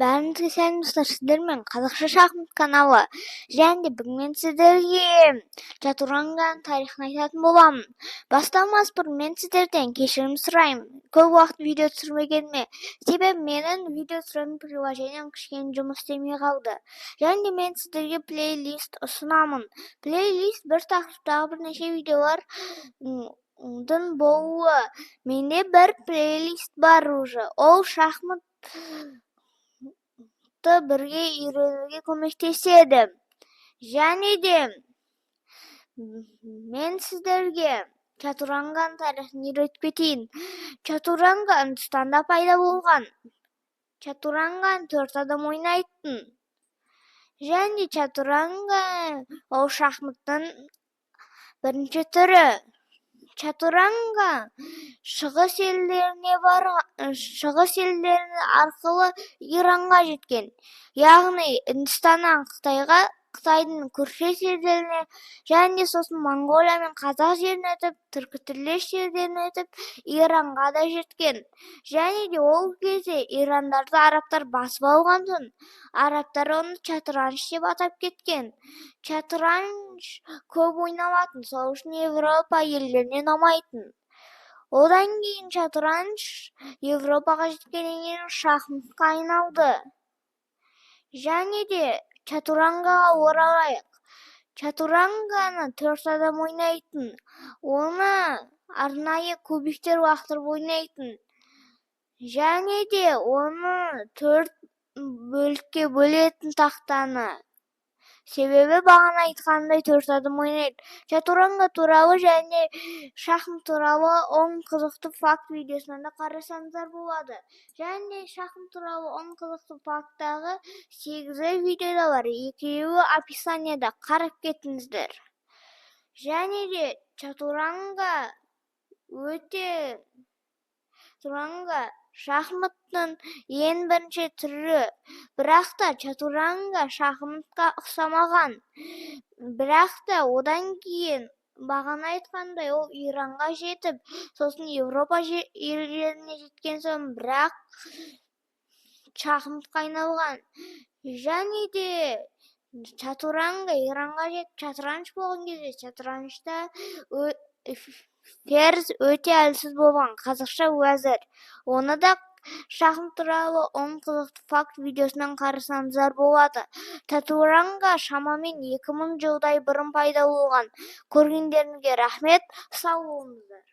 Бәріңізге сәлем сіздермен қазақша шахмат каналы. Және бүгін мен сіздерге чатуранганың тарихын айтатын боламын. Бастамас бұрын мен сіздерден кешірім сұраймын. Көп уақыт видео түсірмегеніме. Себебі менің видео түсіретін приложением кішкене жұмыс істемей қалды. Және мен сіздерге плейлист ұсынамын. Плейлист бір тақырыптағы бірнеше видеолар болуы. Менде бір плейлист бар уже. Ол шахмат бірге үйренуге көмектеседі. Және де мен сіздерге чатуранганың тарихын үйретіп кетейін. Чатуранга Үндістанда пайда болған. Чатуранганың 4 адам ойнайтын. Және чатуранга ол шахматтың бірінші түрі. Чатуранга шығыс елдеріне арқылы Иранға жеткен. Яғни Үндістаннан Қытайға, Қытайдың көршілес елдеріне, және сосын Монғолия мен Қазақ жерін өтіп, түркітілдес жерден өтіп, Иранға да жеткен. Және де ол кезде Ирандарды арабтар басып алған соң, арабтар оны чатуранш деп атап кеткен. Чатуранш көп ойналатын, сол үшін Европа елдеріне ұнамайтын. Одан кейін чатуранш Европаға жеткеннен кейін шахматқа айналды. Және де чатурангаға оралайық. Чатуранганы 4 адам ойнайтын. Оны арнайы кубиктер лақтырып ойнайтын. Және де оны 4 бөлікке бөлетін тақтаны. Себебі бағана айтқандай 4 адам ойнайды. Чатуранга туралы және шахмат туралы 10 қызықты факт видеосынан да қарасаңыздар болады. Және шахмат туралы 10 қызықты факттағы 8 видеода бар. 2-еуі описанияда қарап кетіңіздер. Және де чатуранга шахматтың ең бірінші түрі. Бірақ та чатуранга шахматқа ұқсамаған. Бірақ та одан кейін бағана айтқандай ол Иранға жетіп, сосын Европа елдеріне жеткен соң бірақ шахматқа айналған. Және де чатуранга Иранға жетіп, чатуранш болған кезде чатураншта ферзь өте әлсіз болған, қазақша уәзір. Оны да шахмат туралы 10 қызықты факт видеосынан қарасаңыздар болады. Чатуранга шамамен 2000 жылдай бұрын пайда болған. Көргендеріңізге рахмет, сау болыңыздар.